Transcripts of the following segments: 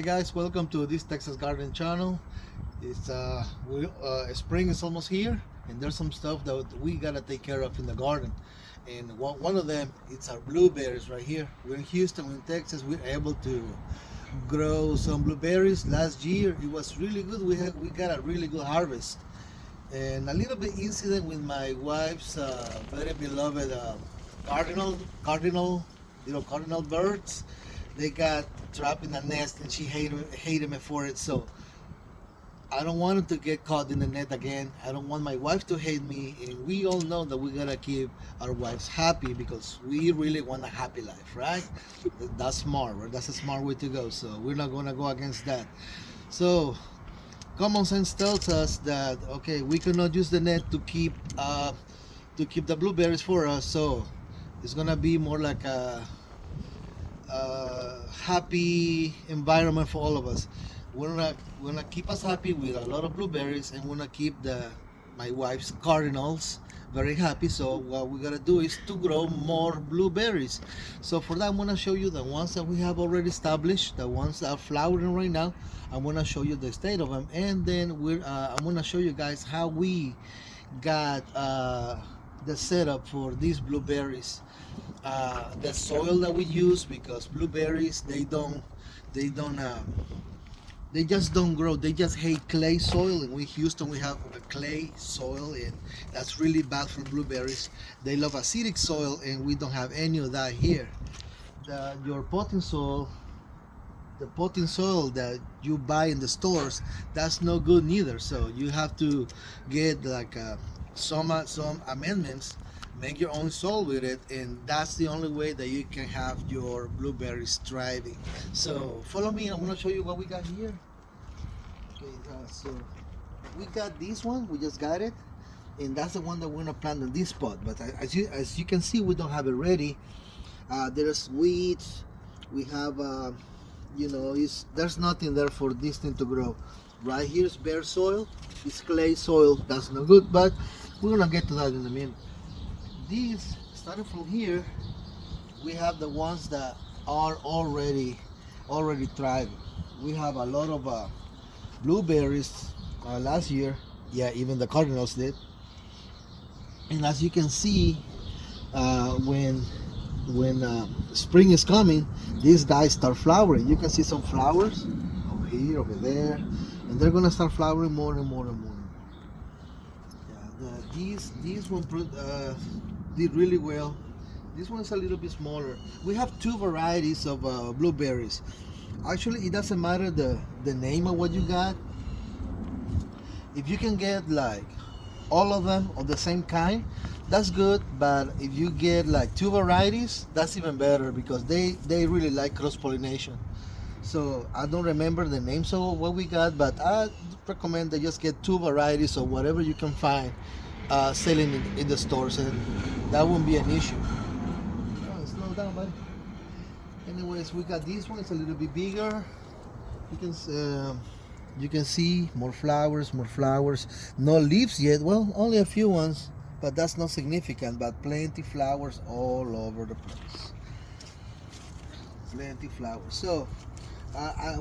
Guys, welcome to this Texas Garden channel. It's spring is almost here, and there's some stuff that we gotta take care of in the garden. And one of them, it's our blueberries right here. We're in Houston, in Texas. We're able to grow some blueberries. Last year it was really good. We got a really good harvest. And a little bit incident with my wife's very beloved cardinal, cardinal birds. They got trapped in a nest, and she hated me for it. So I don't want them to get caught in the net again. I don't want my wife to hate me. And we all know that we gotta keep our wives happy because we really want a happy life, right? That's smart, right? That's a smart way to go. So we're not gonna go against that. So common sense tells us that okay, we cannot use the net to keep the blueberries for us. So it's gonna be more like a happy environment for all of us. We're gonna keep us happy with a lot of blueberries, and we're gonna keep my wife's cardinals very happy. So what we gotta do is to grow more blueberries. So for that, I'm gonna show you the ones that we have already established, the ones that are flowering right now. I'm gonna show you the state of them, and then I'm gonna show you guys how we got the setup for these blueberries. The soil that we use, because blueberries they just don't grow. They just hate clay soil, and Houston, we have a clay soil, and that's really bad for blueberries. They love acidic soil, and we don't have any of that here. Your potting soil, the potting soil that you buy in the stores, that's no good neither. So you have to get like some amendments, make your own soil with it, and that's the only way that you can have your blueberries thriving. So follow me. I'm gonna show you what we got here. Okay, so we got this one. We just got it, and that's the one that we're gonna plant in this spot. But as you can see, we don't have it ready. There's weeds. We have there's nothing there for this thing to grow. Right here is bare soil. It's clay soil. That's no good. But we're gonna get to that in a minute. These, starting from here, we have the ones that are already thriving. We have a lot of blueberries last year. Yeah, even the cardinals did. And as you can see, when spring is coming, these guys start flowering. You can see some flowers over here, over there, and they're gonna start flowering more and more and more. Yeah, these one did really well. This one's a little bit smaller. We have two varieties of blueberries. Actually, it doesn't matter the name of what you got. If you can get like all of them of the same kind, that's good. But if you get like two varieties, that's even better, because they really like cross pollination. So I don't remember the names of what we got, but I recommend that just get two varieties of whatever you can find selling in the stores, and that won't be an issue. Oh, slow down, buddy. Anyways, we got this one. It's a little bit bigger. You can see more flowers, no leaves yet. Well, only a few ones, but that's not significant. But plenty flowers all over the place. Plenty flowers. So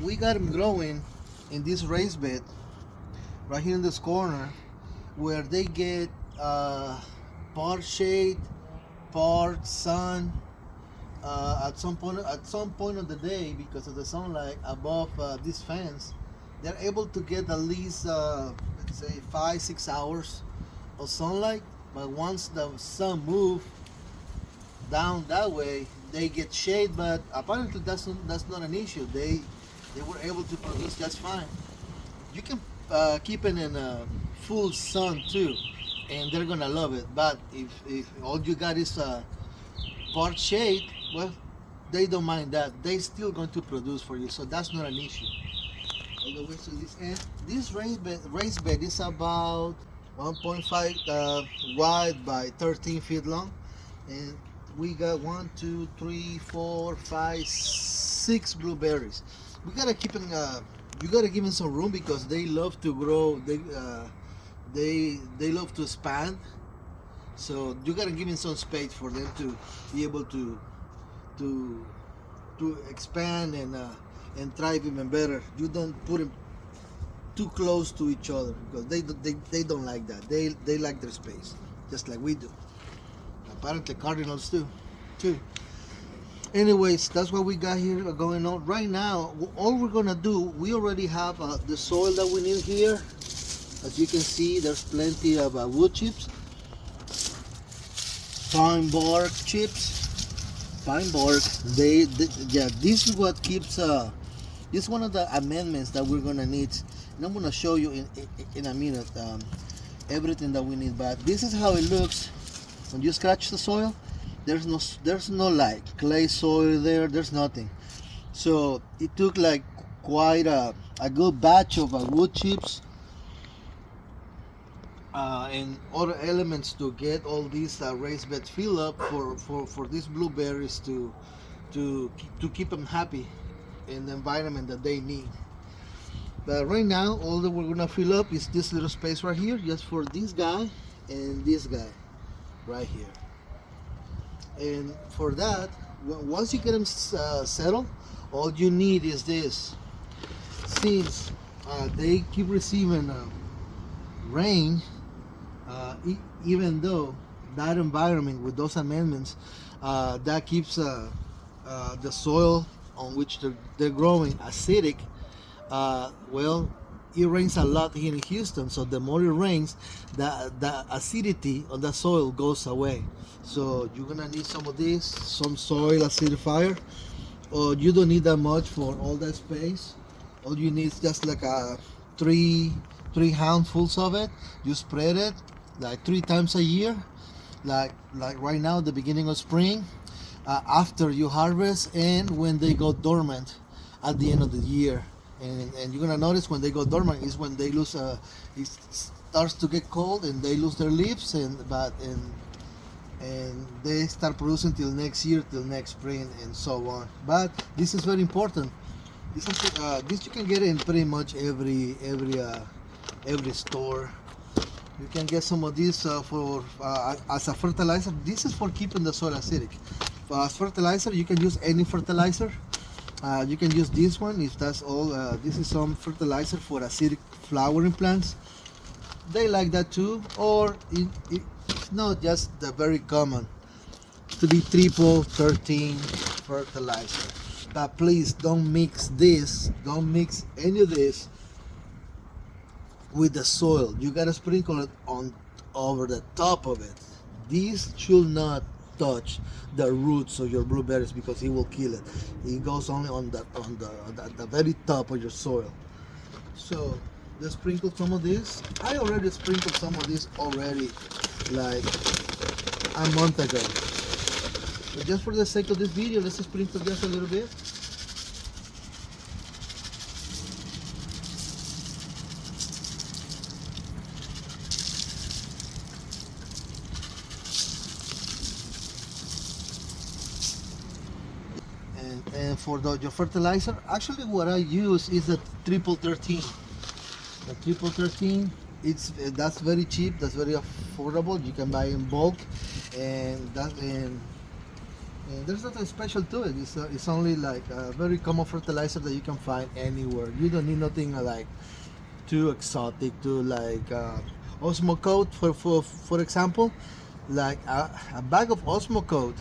we got them growing in this raised bed right here in this corner, where they get part shade, part sun. At some point of the day, because of the sunlight above this fence, they're able to get at least let's say 5-6 hours of sunlight. But once the sun moves down that way, they get shade. But apparently that's not an issue. They were able to produce just fine. You can keep it in full sun too, and they're gonna love it. But if all you got is part shade, well, they don't mind that. They still going to produce for you, so that's not an issue. All the way to this end. This raised bed is about 1.5 wide by 13 feet long, and we got 1, 2, 3, 4, 5, 6 blueberries. We gotta keep them. You gotta give them some room, because they love to grow. They love to expand. So you gotta give them some space for them to be able to expand and and thrive even better. You don't put them too close to each other because they don't like that. They like their space, just like we do. Apparently cardinals do too. Anyways, that's what we got here going on right now. All we're gonna do, we already have the soil that we need here. As you can see, there's plenty of wood chips, pine bark chips, pine bark. Yeah, this is what keeps this is one of the amendments that we're gonna need, and I'm gonna show you in a minute everything that we need. But this is how it looks when you scratch the soil. There's no like clay soil there. There's nothing. So it took like quite a good batch of wood chips and other elements to get all these raised beds filled up for these blueberries to keep them happy in the environment that they need. But right now, all that we're gonna fill up is this little space right here, just for this guy and this guy right here. And for that, once you get them settled, all you need is this. Since they keep receiving rain, even though that environment with those amendments, that keeps the soil on which they're growing acidic. Well, it rains a lot here in Houston, so the more it rains, the acidity of the soil goes away. So you're gonna need some of this, some soil acidifier, or you don't need that much for all that space. All you need is just like three handfuls of it. You spread it like 3 times a year, like right now, the beginning of spring, after you harvest, and when they go dormant at the end of the year. And you're gonna notice when they go dormant is when they lose. It starts to get cold and they lose their leaves, and they start producing till next year, till next spring, and so on. But this is very important. This you can get in pretty much every store. You can get some of this for as a fertilizer. This is for keeping the soil acidic. As fertilizer, you can use any fertilizer. You can use this one if that's all. This is some fertilizer for acidic flowering plants. They like that too. Or it's not just the very common to be triple 13 fertilizer. But please don't mix this. Don't mix any of this with the soil. You gotta sprinkle it on over the top of it. This should not touch the roots of your blueberries because it will kill it. It goes only on the very top of your soil. So let's sprinkle some of this. I already sprinkled some of this already, like a month ago. But just for the sake of this video, let's sprinkle just a little bit. And for your fertilizer, actually what I use is the triple 13. The triple 13, that's very cheap, that's very affordable. You can buy in bulk, and there's nothing special to it. It's only like a very common fertilizer that you can find anywhere. You don't need nothing like too exotic, to like Osmocote for example. Like a bag of Osmocote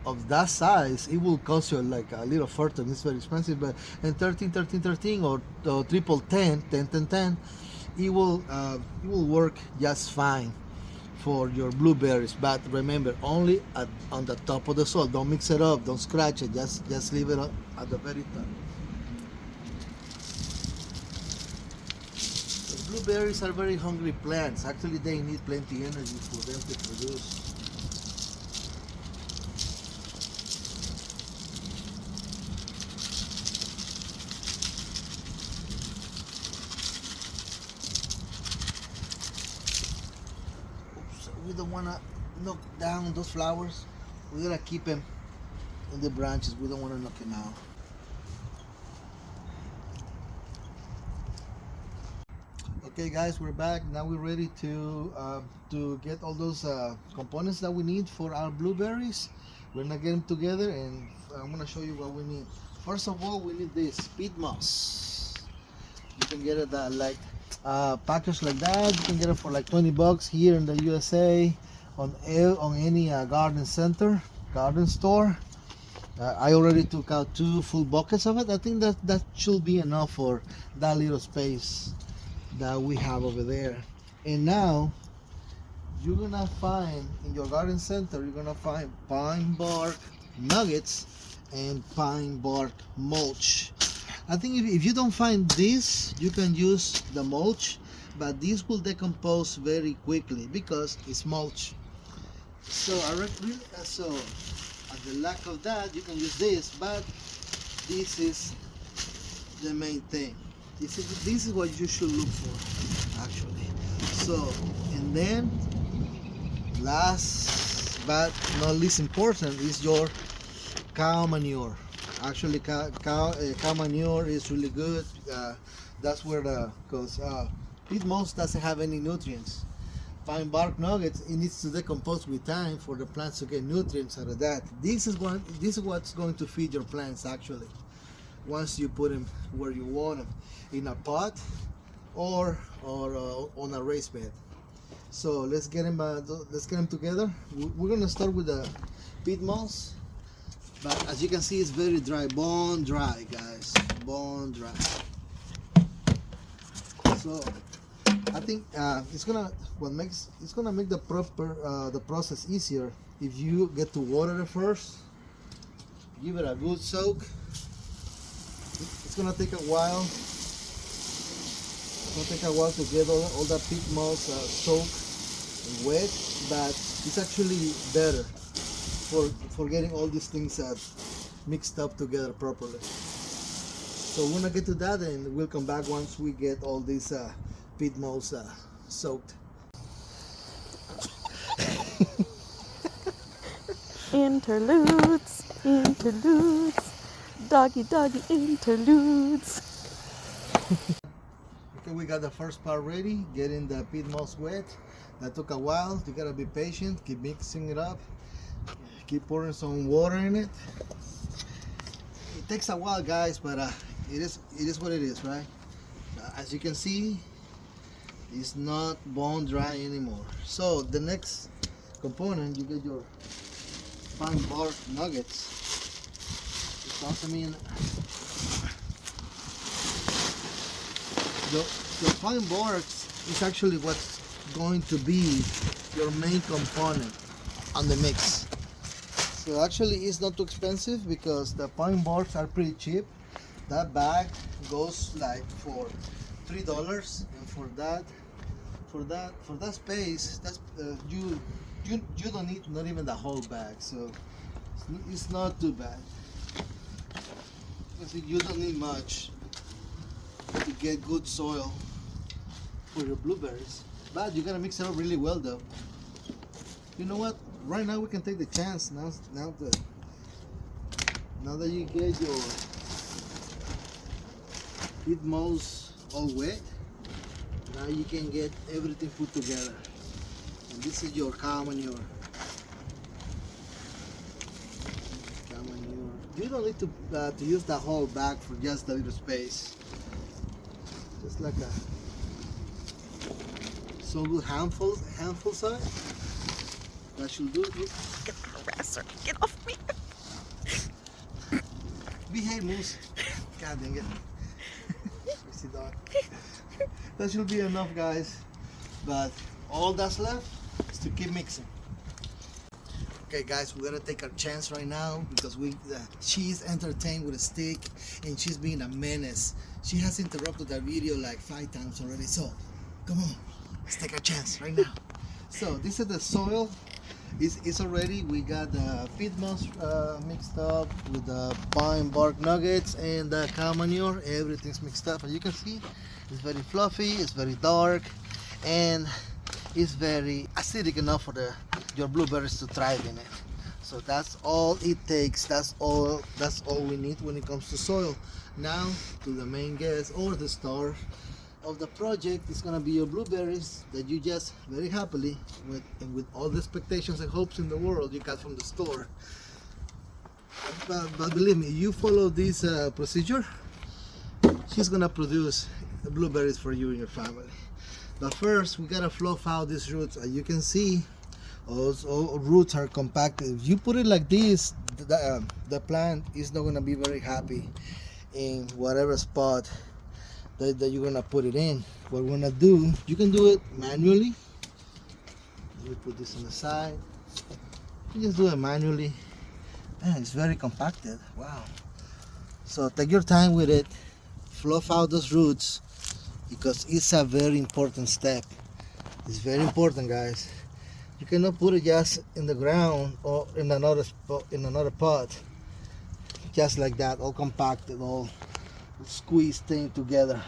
of that size, it will cost you like a little fortune. It's very expensive. But in 13 or triple 10, it will work just fine for your blueberries. But remember, only on the top of the soil. Don't mix it up, don't scratch it, just leave it at the very top. The blueberries are very hungry plants. Actually, they need plenty energy for them to produce. We don't want to knock down those flowers. We're gonna keep them in the branches. We don't want to knock them out. Okay guys, we're back. Now we're ready to get all those components that we need for our blueberries. We're gonna get them together, and I'm gonna show you what we need. First of all, we need this peat moss. You can get it like package like that. You can get it for like 20 bucks here in the USA on any garden center, garden store. I already took out 2 full buckets of it. I think that should be enough for that little space that we have over there. And now you're gonna find in your garden center, you're gonna find pine bark nuggets and pine bark mulch. I think if you don't find this, you can use the mulch, but this will decompose very quickly because it's mulch. So at the lack of that, you can use this, but this is the main thing. This is what you should look for, actually. So, and then last but not least important is your cow manure. Actually, cow manure is really good. That's where because peat moss doesn't have any nutrients. Pine bark nuggets, it needs to decompose with time for the plants to get nutrients out of that. This is what's going to feed your plants actually. Once you put them where you want them, in a pot or on a raised bed. So let's get them together. We're gonna start with the peat moss, but as you can see, it's very dry, bone dry, guys, bone dry. So I think it's gonna make the process easier if you get to water it first. Give it a good soak. It's gonna take a while. It's gonna take a while to get all that peat moss soaked and wet, but it's actually better for getting all these things mixed up together properly. So we're gonna get to that, and we'll come back once we get all these peat moss soaked. Interludes, doggy interludes. Okay, we got the first part ready, getting the peat moss wet. That took a while. You gotta be patient, keep mixing it up, keep pouring some water in it. It takes a while, guys, but it is what it is, right? As you can see, it's not bone dry anymore. So the next component, you get your pine bark nuggets. Toss them in. The pine bark is actually what's going to be your main component on the mix. So actually it's not too expensive because the pine barks are pretty cheap. That bag goes like for $3, and for that space, that's you don't need not even the whole bag, so it's not too bad. You don't need much to get good soil for your blueberries, but you gotta mix it up really well though. You know what? Right now we can take the chance now that you get your peat moss all wet. Now you can get everything put together, and this is your cow manure. You don't need to use the whole bag for just a little space. Just like some good handful size. That should do it. Get harasser, get off me. Behave, Moose. God dang it. Crazy dog. That should be enough, guys. But all that's left is to keep mixing. Okay guys, we're gonna take our chance right now because she's entertained with a stick and she's being a menace. She has interrupted our video like 5 times already, so come on, let's take our chance right now. So this is the soil. It's already, we got the peat moss mixed up with the pine bark nuggets and the cow manure. Everything's mixed up, and you can see it's very fluffy, it's very dark, and it's very acidic enough for your blueberries to thrive in it. So that's all it takes. That's all we need when it comes to soil. Now to the main guest, or the star of the project, is gonna be your blueberries that you just very happily, with all the expectations and hopes in the world, you got from the store. But believe me, you follow this procedure, she's gonna produce blueberries for you and your family. But first, we gotta fluff out these roots. As you can see, all roots are compacted. If you put it like this, the plant is not gonna be very happy in whatever spot that you're gonna put it in. What we're gonna do, you can do it manually. Let me put this on the side. You just do it manually. Man, it's very compacted. Wow. So take your time with it. Fluff out those roots because it's a very important step. It's very important, guys. You cannot put it just in the ground or in another spot, in another pot, just like that, all compacted, all squeezed thing together.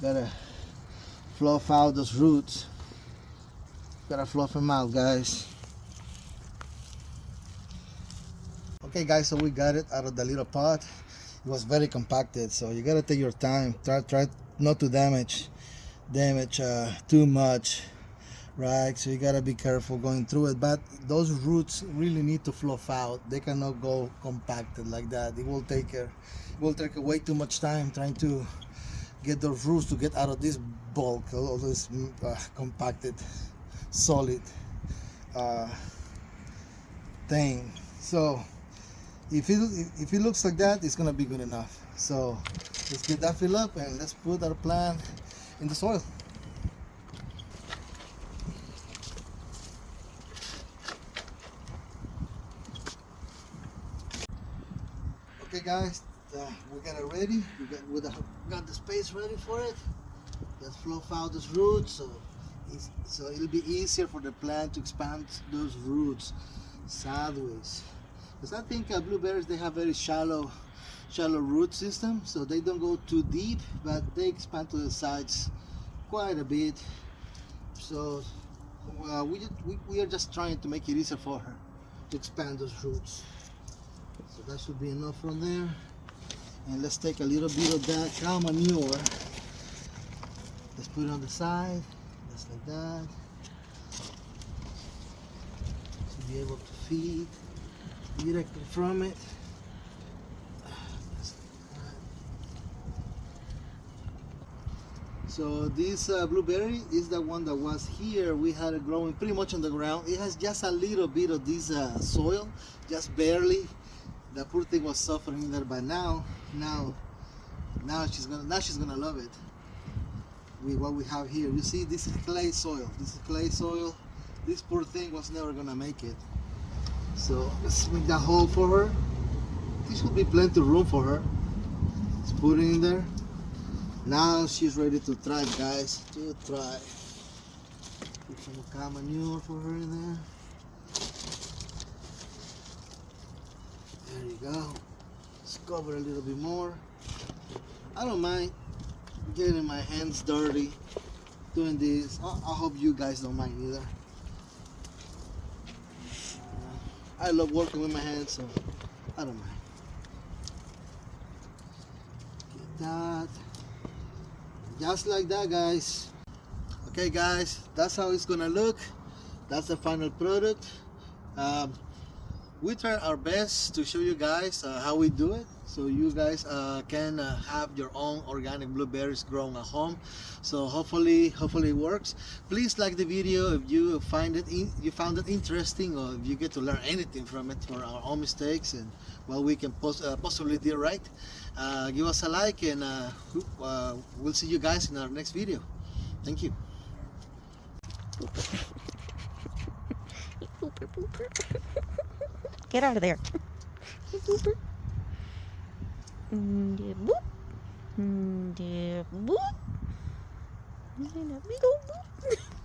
Gotta fluff out those roots. Gotta fluff them out, guys. Okay, guys, so we got it out of the little pot. It was very compacted, so you gotta take your time. Try not to damage too much, right? So you gotta be careful going through it. But those roots really need to fluff out. They cannot go compacted like that. It will take way too much time trying to get those roots to get out of this bulk, all this compacted, solid thing. So if it looks like that, it's gonna be good enough. So let's get that filled up and let's put our plant in the soil. Okay, guys, we got it ready. We got the space ready for it. Let's fluff out those roots so it'll be easier for the plant to expand those roots sideways. Because I think blueberries, they have very shallow root system, so they don't go too deep, but they expand to the sides quite a bit. So we are just trying to make it easier for her to expand those roots. So that should be enough from there. And let's take a little bit of that cow manure. Let's put it on the side, just like that. To be able to feed directly from it. So this blueberry is the one that was here. We had it growing pretty much on the ground. It has just a little bit of this soil, just barely. The poor thing was suffering there, but now she's gonna love it. With what we have here, you see, this is clay soil. This poor thing was never gonna make it. So let's make that hole for her. This will be plenty of room for her. Let's put it in there. Now she's ready to thrive, guys. To thrive. Put some cow manure for her in there. There you go. Let's cover a little bit more. I don't mind getting my hands dirty doing this. I hope you guys don't mind either. I love working with my hands, so I don't mind. Get that. Just like that, guys. Okay, guys, that's how it's gonna look. That's the final product. We try our best to show you guys how we do it, so you guys can have your own organic blueberries grown at home. So hopefully it works. Please like the video if you found it interesting, or if you get to learn anything from it for our own mistakes and what we can possibly do right. Give us a like, and we'll see you guys in our next video. Thank you. Get out of there. Boop. Boop. Boop. Boop.